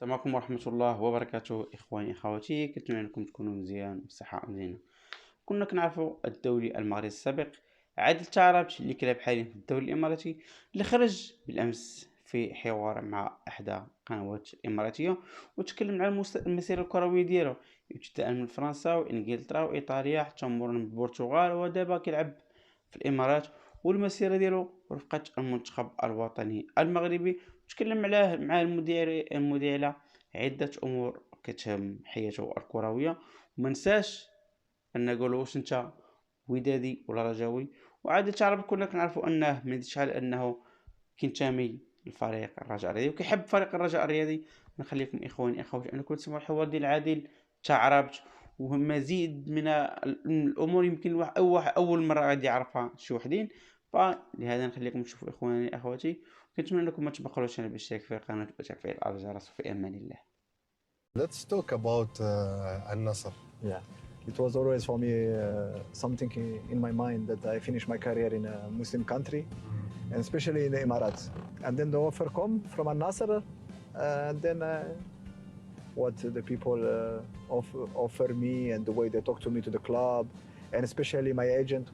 السلام عليكم ورحمة الله وبركاته إخواني أخواتي، كنتمنى أنكم تكونوا مزيان بصحة مزيانة. كنا كنعرفوا الدولي المغربي السابق عادل تاعرابت اللي كلعب حاليا في الدوري الإماراتي، اللي خرج بالأمس في حوار مع إحدى القنوات الإماراتية وتكلم على المسيرة الكروية ديالو، ابتداء من فرنسا وإنجلترا وإيطاليا حتى مرورا بالبرتغال ودابا كيلعب في الإمارات، والمسيرة ديالو رفقة المنتخب الوطني المغربي. تكلم عليه مع المذيع على عدة أمور كتهم حياته الكروية، وما نساش أن نقول واش أنت ودادي ولا رجاوي. وعادة تعرف كلنا كنعرفوا أنه من شحال أنه كينتمي لفريق الرجاء الرياضي وكيحب فريق الرجاء الرياضي. نخليكم إخواني أخواتي أنكم تسمعوا الحوار ديال عادل تاعرابت ومزيد من الأمور يمكن أول مرة غادي يعرفها شي وحدين، فلهذا نخليكم تشوفوا إخواني أخواتي. كنتمنى أنكم ما تبخلوش على بالاشتراك في القناة وتفعيل الجرس، في أمان الله. Let's talk about Al-Nassr. Yeah, it was always for me something in my mind that I finished my career in a Muslim country, and especially in the Emirates. And then the offer come from Al-Nassr, and then what the people offer me and the way they talk to me to the club, and especially my agent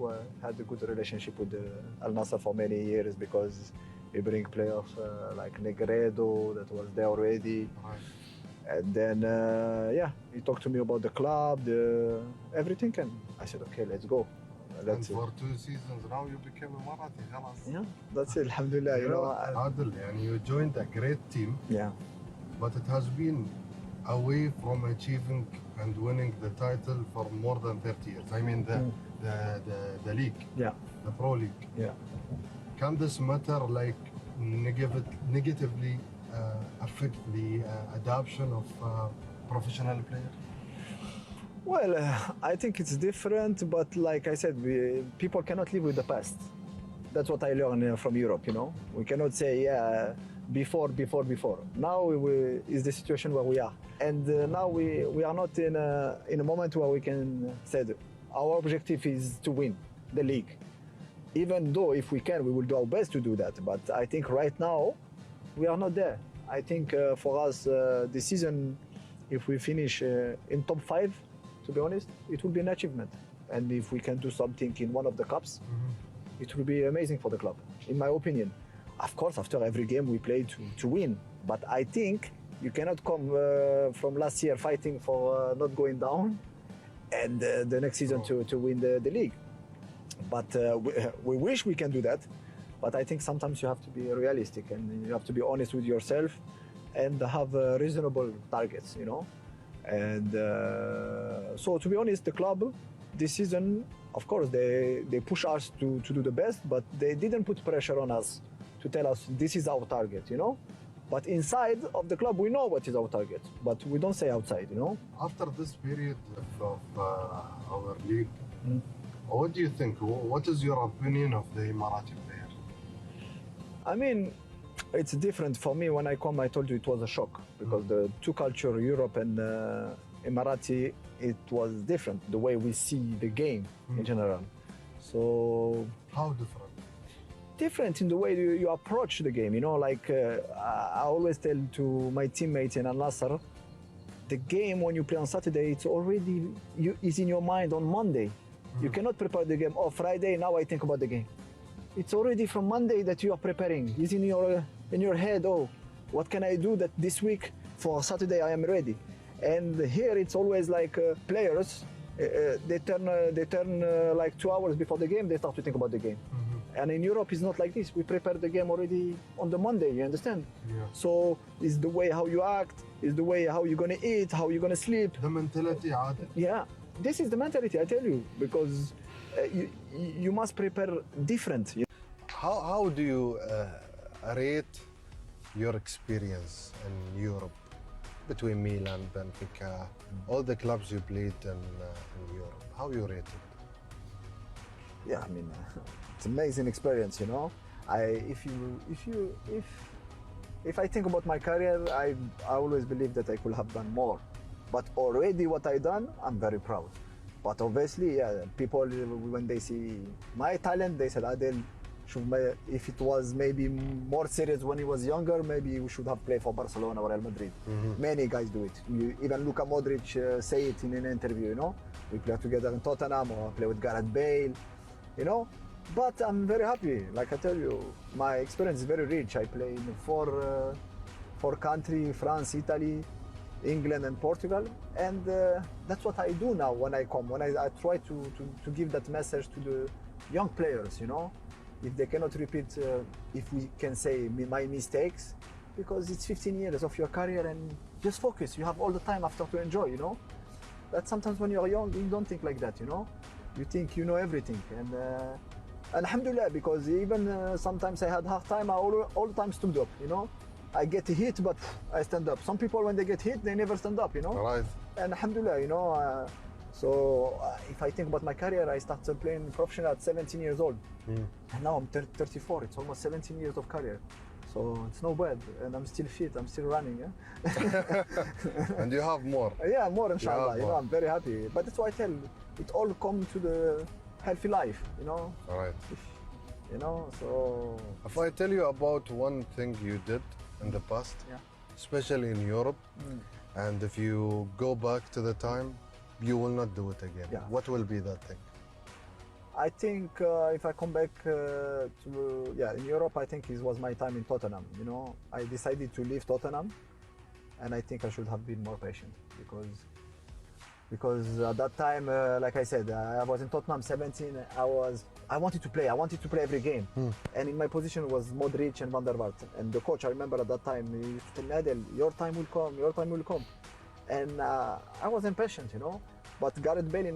had a good relationship with Al-Nassr for many years because we bring players like Negredo that was there already. Right. And then, he talked to me about the club, everything, and I said, okay, let's go. And for 2 seasons now you became a Marathi, خلاص. Yeah, that's it, alhamdulillah. You know, Adil, you joined a great team. Yeah. But it has been away from achieving and winning the title for more than 30 years. I mean the league. Yeah. The Pro League. Yeah. Can this matter like negatively affect the adoption of professional players? Well, I think it's different, but like I said, people cannot live with the past. That's what I learned from Europe, you know. We cannot say, before. Now is the situation where we are. And now we are not in a moment where we can say that our objective is to win the league. Even though if we can, we will do our best to do that. But I think right now, we are not there. I think for us, this season, if we finish in top 5, to be honest, it will be an achievement. And if we can do something in one of the cups, it will be amazing for the club, in my opinion. Of course, after every game we play to win. But I think you cannot come from last year fighting for not going down and the next season to win the league. But we wish we can do that. But I think sometimes you have to be realistic and you have to be honest with yourself and have reasonable targets, you know. And so to be honest, the club this season, of course, they push us to do the best, but they didn't put pressure on us to tell us this is our target, you know. But inside of the club, we know what is our target, but we don't say outside, you know. After this period of our league, what do you think? What is your opinion of the Emirati player? I mean, it's different for me. When I come, I told you it was a shock because the two culture, Europe and Emirati, it was different. The way we see the game in general. So How different? Different in the way you approach the game. You know, like I always tell to my teammates in Al-Nassr, the game when you play on Saturday, it's already is in your mind on Monday. You cannot prepare the game. Oh, Friday, now I think about the game. It's already from Monday that you are preparing. It's in your head. Oh, what can I do that this week for Saturday I am ready? And here it's always like players. They turn like 2 hours before the game. They start to think about the game. And in Europe it's not like this. We prepare the game already on the Monday. You understand? Yeah. So it's the way how you act. It's the way how you're gonna eat. How you're gonna sleep. The mentality, Adil. Yeah. This is the mentality, I tell you, because you must prepare different. How do you rate your experience in Europe between Milan, Benfica, all the clubs you played in Europe? How you rate it? Yeah, I mean, it's an amazing experience, you know. If I think about my career, I always believe that I could have done more. But already what I done, I'm very proud. But obviously, people, when they see my talent, they said, Adil, if it was maybe more serious when he was younger, maybe we should have played for Barcelona or Real Madrid. Many guys do it. Even Luka Modric say it in an interview, you know. We play together in Tottenham or play with Gareth Bale, you know. But I'm very happy. Like I tell you, my experience is very rich. I play in four countries: France, Italy, England, and Portugal. And that's what I do now when I come. When I try to give that message to the young players, you know. If they cannot repeat, if we can say, my mistakes, because it's 15 years of your career and just focus. You have all the time after to enjoy, you know. That sometimes when you're young, you don't think like that, you know. You think you know everything. And alhamdulillah, because even sometimes I had hard time, I all the time stood up, you know. I get hit, but I stand up. Some people, when they get hit, they never stand up, you know. Right. And alhamdulillah, you know. So if I think about my career, I started playing professional at 17 years old. And now I'm 34. It's almost 17 years of career. So it's no bad. And I'm still fit. I'm still running. Yeah? And you have more. Yeah, more inshallah. have You know, more. I'm very happy. But that's why I tell it all come to the healthy life, you know. All right. You know, so If I tell you about one thing you did in the past, yeah. especially in Europe, and if you go back to the time, you will not do it again. Yeah. What will be that thing? I think if I come back in Europe, I think it was my time in Tottenham. You know, I decided to leave Tottenham, and I think I should have been more patient because at that time, like I said, I was in Tottenham 17. I wanted to play. I wanted to play every game, and in my position was Modric and Van der Vaart. And the coach, I remember at that time, he used to tell me, Adel, your time will come. Your time will come. And I was impatient, you know. But Gareth Bale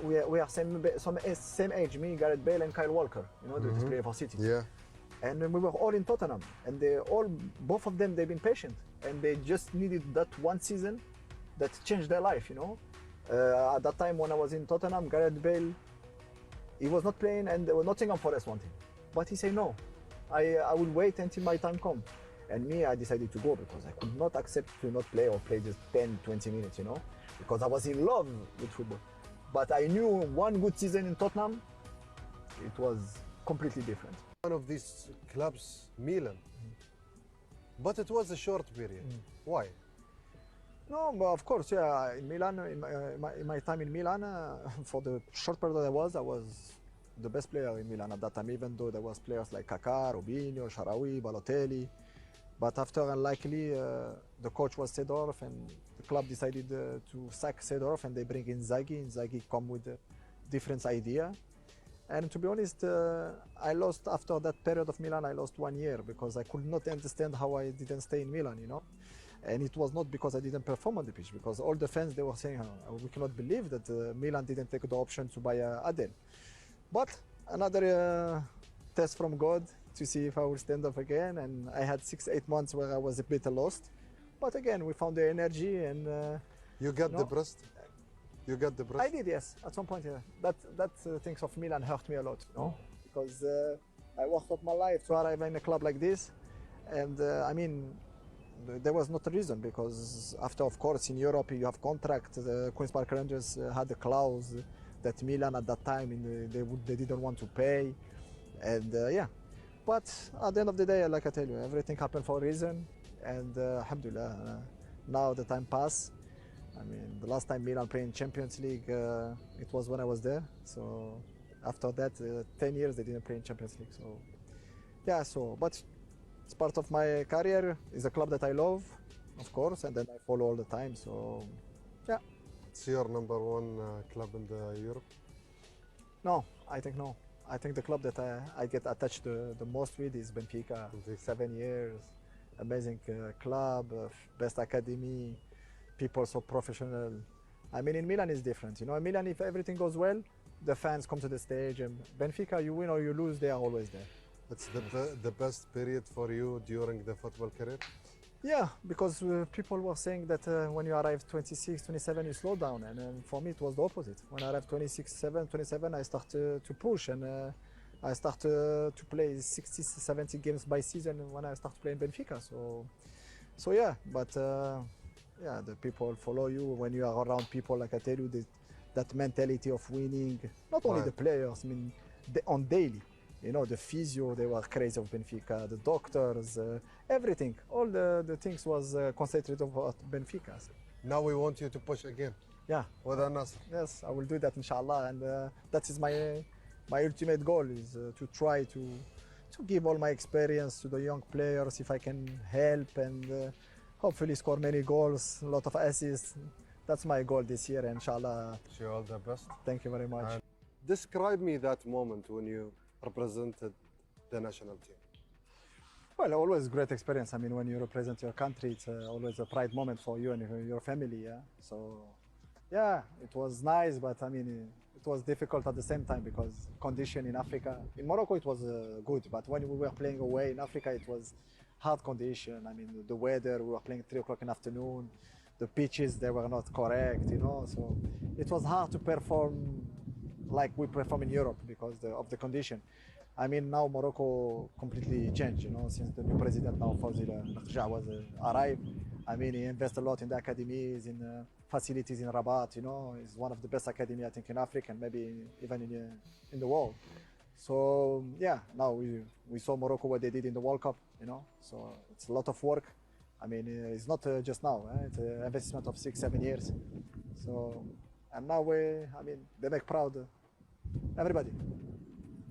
we are same age, me, Gareth Bale, and Kyle Walker, you know, the player for City. Yeah. And we were all in Tottenham, and both of them, they've been patient, and they just needed that one season that changed their life, you know. At that time when I was in Tottenham, Gareth Bale, he was not playing, and Nottingham Forest wanted, but he said no, I will wait until my time comes. And me, I decided to go because I could not accept to not play or play just 10, 20 minutes, you know, because I was in love with football. But I knew one good season in Tottenham, it was completely different. One of these clubs, Milan, but it was a short period. Why? No, but of course, yeah, in Milan, in my time in Milan, for the short period that I was the best player in Milan at that time, even though there was players like Kaká, Robinho, Sharawi, Balotelli. But after, unlikely, the coach was Seedorf, and the club decided to sack Seedorf, and they bring in Inzaghi. Inzaghi come with a different idea. And to be honest, I lost, after that period of Milan, I lost 1 year because I could not understand how I didn't stay in Milan, you know. And it was not because I didn't perform on the pitch, because all the fans, they were saying, we cannot believe that Milan didn't take the option to buy Adel. But another test from God, to see if I will stand up again, and I had 6-8 months where I was a bit lost, but again we found the energy, and You got the breast? You got the breast? I did, yes, at some point. Yeah. That things of Milan hurt me a lot, you know, because I worked up my life to arrive in a club like this, and I mean, there was not a reason, because after, of course, in Europe you have contract. The Queen's Park Rangers had a clause that Milan at that time they didn't want to pay, and yeah. But at the end of the day, like I tell you, everything happened for a reason, and alhamdulillah, now the time passed. I mean, the last time Milan played in Champions League, it was when I was there. So after that, 10 years they didn't play in Champions League. So yeah, but it's part of my career. It's a club that I love, of course, and then I follow all the time. So yeah. It's your number one club in the Europe? No, I think no. I think the club that I get attached the most with is Benfica. 7 years, amazing club, best academy, people so professional. I mean, in Milan it's different. You know, in Milan, if everything goes well, the fans come to the stage. And Benfica, you win or you lose, they are always there. It's the best period for you during the football career? Yeah, because people were saying that when you arrive 26, 27, you slow down. And for me, it was the opposite. When I arrived 26, 27, I started to push. And I started to play 60, 70 games by season when I started playing Benfica. So yeah, but yeah, the people follow you when you are around people, like I tell you, that mentality of winning. Not only Right. the players, I mean, on daily. You know, the physio, they were crazy of Benfica, the doctors, everything. All the things was concentrated of Benfica. Now we want you to push again Yeah, with Al-Nassr. yes, I will do that inshallah, and that is my ultimate goal is to try to give all my experience to the young players if I can help, and hopefully score many goals, a lot of assists. That's my goal this year, inshallah. Wish you all the best. Thank you very much. And describe me that moment when you represented the national team. Well, always great experience. I mean, when you represent your country, it's always a pride moment for you and your family. Yeah. So, yeah, it was nice, but I mean, it was difficult at the same time because condition in Africa. In Morocco, it was good, but when we were playing away in Africa, it was hard condition. I mean, the weather. We were playing 3 o'clock in the afternoon. The pitches, they were not correct. You know, so it was hard to perform like we perform in Europe because of the condition. I mean, now Morocco completely changed, you know, since the new president now, الرجاء, was arrived. I mean, he invested a lot in the academies, in facilities in Rabat, you know. It's one of the best academy, I think, in Africa and maybe even in the world. So, yeah, now we saw Morocco what they did in the World Cup, you know. So, it's a lot of work. I mean, it's not just now, it's an investment of 6-7 years. So, and now they make proud everybody.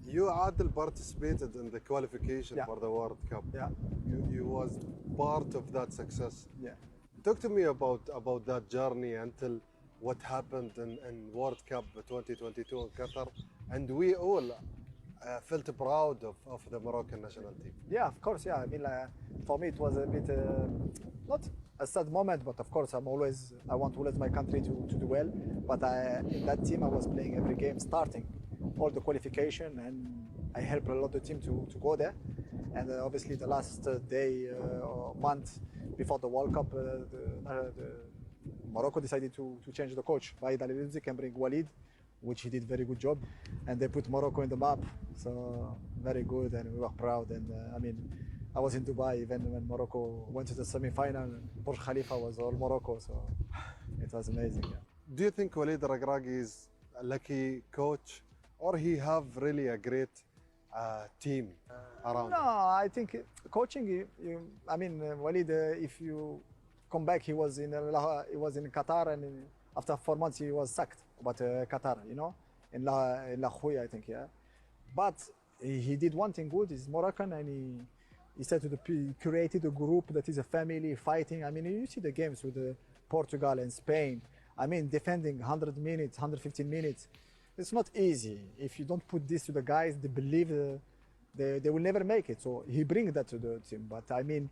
You, Adil, participated in the qualification Yeah. for the World Cup. Yeah, You was part of that success. yeah. Talk to me about that journey until what happened in World Cup 2022 in Qatar, and we all felt proud of the Moroccan national team. Yeah, of course. Yeah, I mean, for me it was a bit not a sad moment, but of course I want always my country to do well. But in that team I was playing every game, starting all the qualification, and I helped a lot the team to go there. And obviously the last day or month before the World Cup, the Morocco decided to change the coach. Baid and bring Walid, which he did very good job, and they put Morocco in the map. So very good, and we were proud. And I mean, I was in Dubai even when Morocco went to the semi-final. Burj Khalifa was all Morocco, so it was amazing. Yeah. Do you think Walid Regragui is a lucky coach, or he have really a great team around? No, I think coaching. I mean, Walid. If you come back, he was in Qatar, and after 4 months he was sacked. But Qatar, you know, in La Khoya, I think, yeah. But he did one thing good. He's Moroccan, and he said created a group that is a family fighting. I mean, you see the games with Portugal and Spain. I mean, defending 100 minutes, 115 minutes. It's not easy. If you don't put this to the guys, they believe they will never make it. So he brings that to the team. But I mean,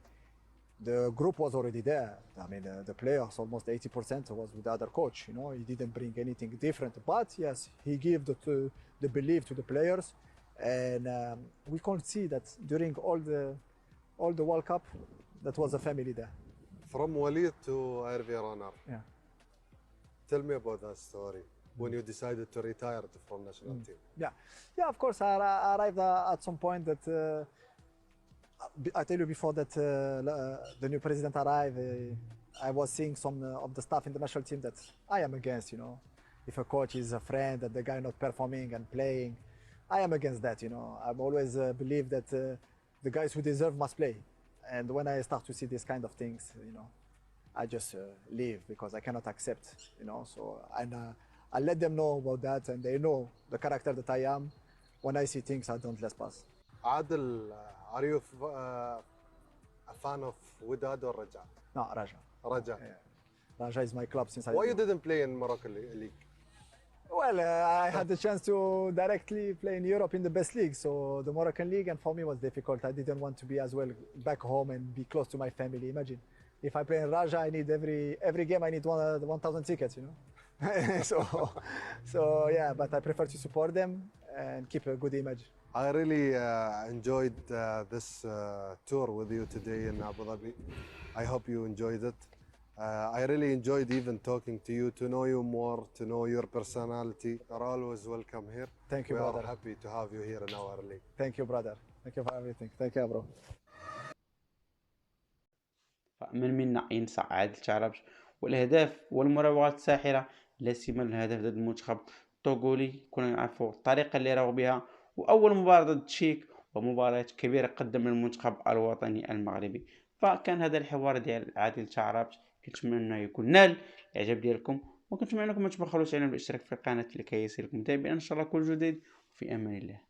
the group was already there. I mean, the players, almost 80% was with the other coach. You know, he didn't bring anything different. But yes, he gave the belief to the players, and we can see that during all the World Cup, that was a family there. From Walid to Hervé Renard. Yeah. Tell me about that story when you decided to retire from national team. Yeah. Of course, I arrived at some point that. I tell you before that the new president arrived, I was seeing some of the staff in the national team that I am against, you know. If a coach is a friend and the guy not performing and playing, I am against that, you know. I've always believed that the guys who deserve must play. And when I start to see these kind of things, you know, I just leave because I cannot accept, you know. So I let them know about that, and they know the character that I am. When I see things, I don't let pass. Adil, are you a fan of Wydad or Raja? No, Raja. Raja. Yeah. Raja is my club since Why you didn't play in Moroccan league? Well, I had the chance to directly play in Europe in the best league, so the Moroccan league, and for me was difficult. I didn't want to be as well back home and be close to my family. Imagine, if I play in Raja, I need every game I need 1,000 tickets, you know. so yeah, but I prefer to support them and keep a good image. I really enjoyed this tour with you today in Abu Dhabi. I hope you enjoyed it. I really enjoyed even talking to you, to know you more, to know your personality. You're always welcome here. Thank you, brother. We are happy to have you here in our league. Thank you, brother. Thank you for everything. Thank you, bro. فمن منا ينصح عادل تاعرابت والأهداف والمراوغات الساحرة لا سيما الهدف ضد المنتخب الطوغولي. كنا نعرفوا الطريقة اللي راهو بها واول مباراه ضد تشيك ومباراة كبيرة قدم المنتخب الوطني المغربي. فكان هذا الحوار ديال عادل تاعرابت، كنتمنى انه يكون نال الاعجاب ديالكم، وكنتمنى انكم ما تبخلوش علينا بالاشتراك في القناة لكي يصلكم دائما ان شاء الله كل جديد. في امان الله.